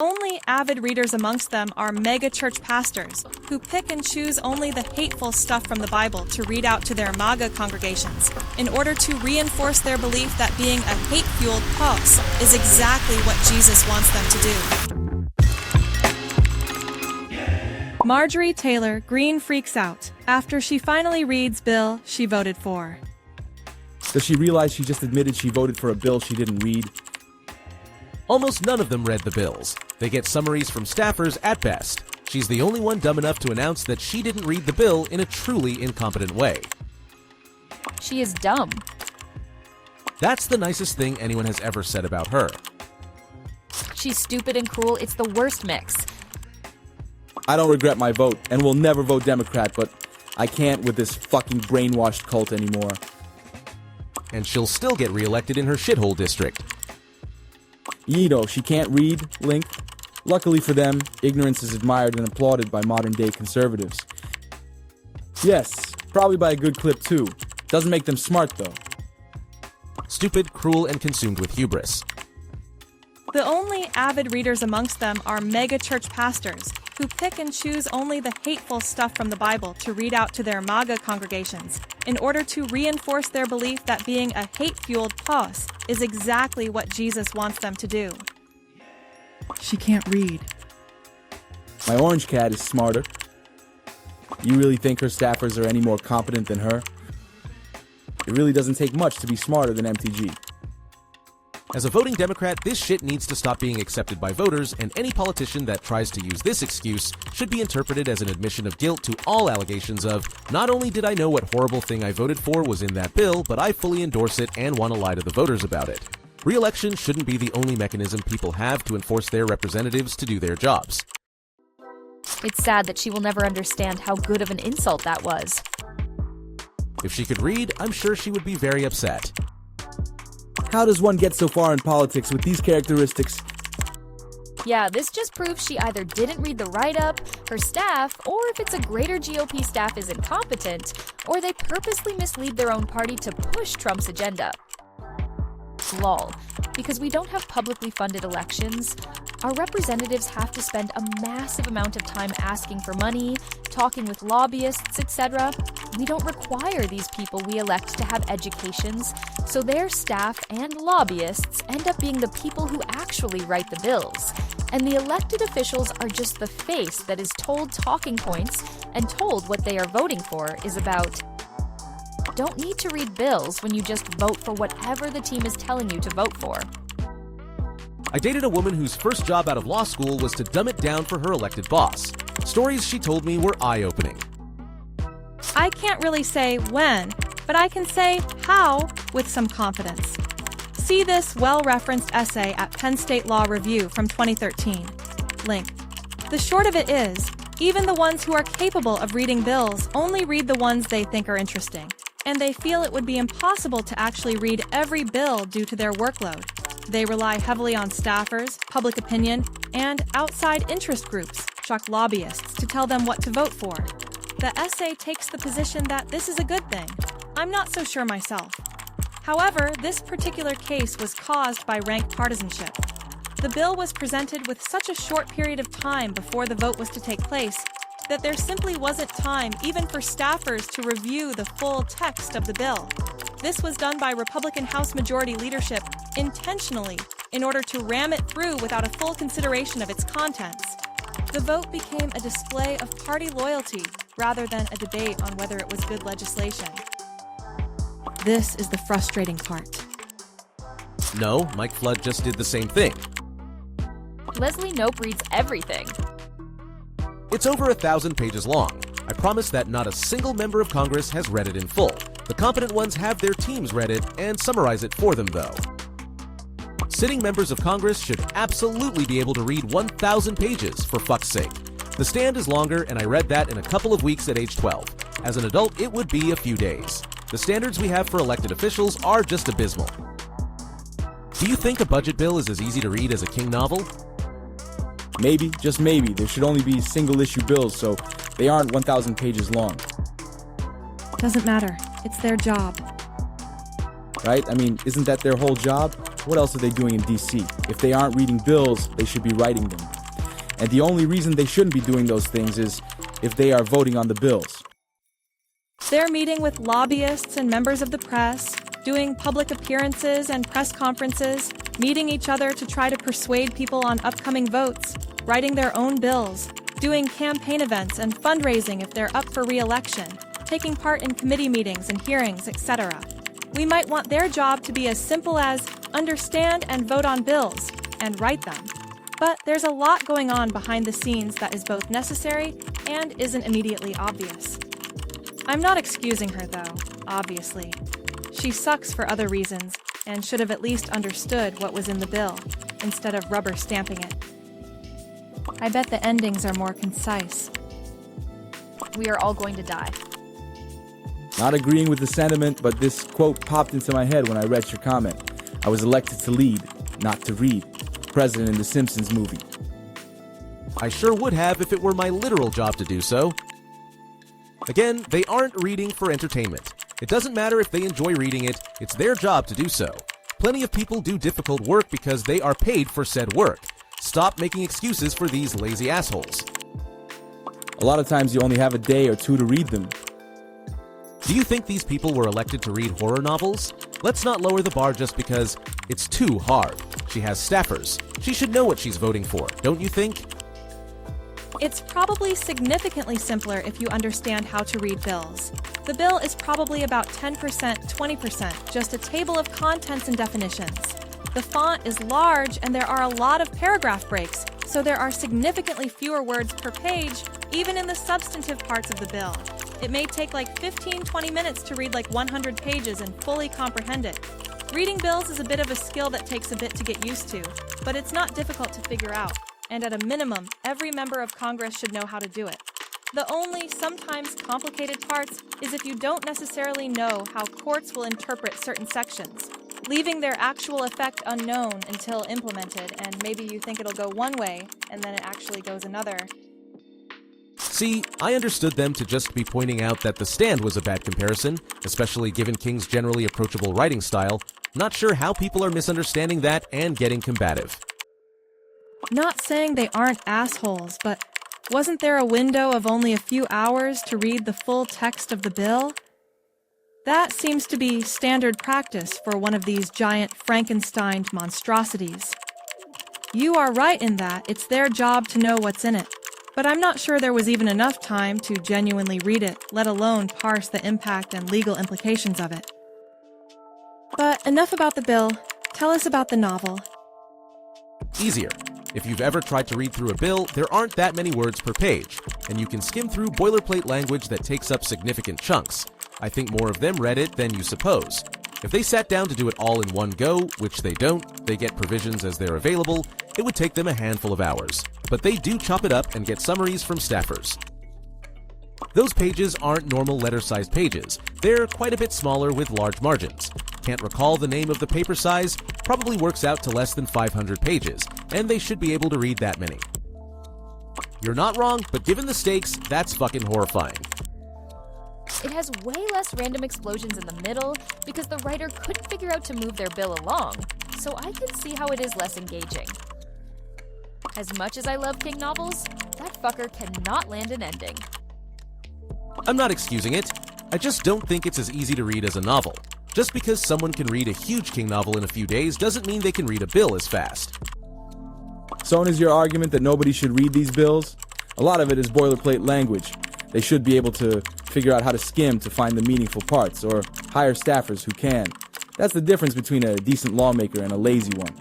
Only avid readers amongst them are mega-church pastors, who pick and choose only the hateful stuff from the Bible to read out to their MAGA congregations, in order to reinforce their belief that being a hate-fueled boss is exactly what Jesus wants them to do. Marjorie Taylor Greene freaks out after she finally reads bill she voted for. Does she realize she just admitted she voted for a bill she didn't read? Almost none of them read the bills. They get summaries from staffers at best. She's the only one dumb enough to announce that she didn't read the bill in a truly incompetent way. She is dumb. That's the nicest thing anyone has ever said about her. She's stupid and cruel. It's the worst mix. I don't regret my vote, and will never vote Democrat, but I can't with this fucking brainwashed cult anymore. And she'll still get reelected in her shithole district. You know, she can't read, Link. Luckily for them, ignorance is admired and applauded by modern-day conservatives. Yes, probably by a good clip too. Doesn't make them smart though. Stupid, cruel, and consumed with hubris. The only avid readers amongst them are mega-church pastors, who pick and choose only the hateful stuff from the Bible to read out to their MAGA congregations, in order to reinforce their belief that being a hate-fueled boss is exactly what Jesus wants them to do. She can't read. My orange cat is smarter. You really think her staffers are any more competent than her? It really doesn't take much to be smarter than MTG. As a voting Democrat, this shit needs to stop being accepted by voters, and any politician that tries to use this excuse should be interpreted as an admission of guilt to all allegations of, not only did I know what horrible thing I voted for was in that bill, but I fully endorse it and want to lie to the voters about it. Re-election shouldn't be the only mechanism people have to enforce their representatives to do their jobs. It's sad that she will never understand how good of an insult that was. If she could read, I'm sure she would be very upset. How does one get so far in politics with these characteristics? Yeah, this just proves she either didn't read the write-up, her staff, or if it's a greater GOP staff is incompetent, or they purposely mislead their own party to push Trump's agenda. Lol. Because we don't have publicly funded elections, our representatives have to spend a massive amount of time asking for money, talking with lobbyists, etc. We don't require these people we elect to have educations, so their staff and lobbyists end up being the people who actually write the bills. And the elected officials are just the face that is told talking points and told what they are voting for is about. Don't need to read bills when you just vote for whatever the team is telling you to vote for. I dated a woman whose first job out of law school was to dumb it down for her elected boss. Stories she told me were eye-opening. I can't really say when, but I can say how with some confidence. See this well-referenced essay at Penn State Law Review from 2013. Link. The short of it is, even the ones who are capable of reading bills only read the ones they think are interesting, and they feel it would be impossible to actually read every bill due to their workload. They rely heavily on staffers, public opinion, and outside interest groups, shock lobbyists, to tell them what to vote for. The essay takes the position that this is a good thing. I'm not so sure myself. However, this particular case was caused by rank partisanship. The bill was presented with such a short period of time before the vote was to take place that there simply wasn't time even for staffers to review the full text of the bill. This was done by Republican House Majority leadership intentionally in order to ram it through without a full consideration of its contents. The vote became a display of party loyalty rather than a debate on whether it was good legislation. This is the frustrating part. No, Mike Flood just did the same thing. Leslie Knope reads everything. It's over 1,000 pages long. I promise that not a single member of Congress has read it in full. The competent ones have their teams read it and summarize it for them, though. Sitting members of Congress should absolutely be able to read 1,000 pages, for fuck's sake. The Stand is longer, and I read that in a couple of weeks at age 12. As an adult, it would be a few days. The standards we have for elected officials are just abysmal. Do you think a budget bill is as easy to read as a King novel? Maybe, just maybe, there should only be single-issue bills, so they aren't 1,000 pages long. Doesn't matter. It's their job. Right? I mean, isn't that their whole job? what else are they doing in DC? If they aren't reading bills, they should be writing them. And the only reason they shouldn't be doing those things is if they are voting on the bills. They're meeting with lobbyists and members of the press, doing public appearances and press conferences, meeting each other to try to persuade people on upcoming votes, writing their own bills, doing campaign events and fundraising if they're up for re-election, taking part in committee meetings and hearings, etc. We might want their job to be as simple as understand and vote on bills, and write them. But there's a lot going on behind the scenes that is both necessary and isn't immediately obvious. I'm not excusing her, though, obviously. She sucks for other reasons, and should have at least understood what was in the bill, instead of rubber stamping it. I bet the endings are more concise. We are all going to die. Not agreeing with the sentiment, but this quote popped into my head when I read your comment. I was elected to lead, not to read. President in the Simpsons movie. I sure would have if it were my literal job to do so. Again, they aren't reading for entertainment. It doesn't matter if they enjoy reading it, it's their job to do so. Plenty of people do difficult work because they are paid for said work. Stop making excuses for these lazy assholes. A lot of times you only have a day or two to read them. Do you think these people were elected to read horror novels? Let's not lower the bar just because it's too hard. She has staffers. She should know what she's voting for, don't you think? It's probably significantly simpler if you understand how to read bills. The bill is probably about 10%, 20%, just a table of contents and definitions. The font is large and there are a lot of paragraph breaks, so there are significantly fewer words per page, even in the substantive parts of the bill. It may take like 15-20 minutes to read like 100 pages and fully comprehend it. Reading bills is a bit of a skill that takes a bit to get used to, but it's not difficult to figure out, and at a minimum, every member of Congress should know how to do it. The only, sometimes complicated parts is if you don't necessarily know how courts will interpret certain sections, leaving their actual effect unknown until implemented, and maybe you think it'll go one way, and then it actually goes another. See, I understood them to just be pointing out that The Stand was a bad comparison, especially given King's generally approachable writing style. Not sure how people are misunderstanding that and getting combative. Not saying they aren't assholes, but wasn't there a window of only a few hours to read the full text of the bill? That seems to be standard practice for one of these giant Frankenstein monstrosities. You are right in that it's their job to know what's in it, but I'm not sure there was even enough time to genuinely read it, let alone parse the impact and legal implications of it. But enough about the bill. Tell us about the novel. Easier. If you've ever tried to read through a bill, there aren't that many words per page, and you can skim through boilerplate language that takes up significant chunks. I think more of them read it than you suppose. If they sat down to do it all in one go, which they don't, they get provisions as they're available, it would take them a handful of hours. But they do chop it up and get summaries from staffers. Those pages aren't normal letter-sized pages. They're quite a bit smaller with large margins. Can't recall the name of the paper size, probably works out to less than 500 pages, and they should be able to read that many. You're not wrong, but given the stakes, that's fucking horrifying. It has way less random explosions in the middle because the writer couldn't figure out to move their bill along, so I can see how it is less engaging. As much as I love King novels, that fucker cannot land an ending. I'm not excusing it. I just don't think it's as easy to read as a novel. Just because someone can read a huge King novel in a few days doesn't mean they can read a bill as fast. So is your argument that nobody should read these bills? A lot of it is boilerplate language. They should be able to figure out how to skim to find the meaningful parts, or hire staffers who can. That's the difference between a decent lawmaker and a lazy one.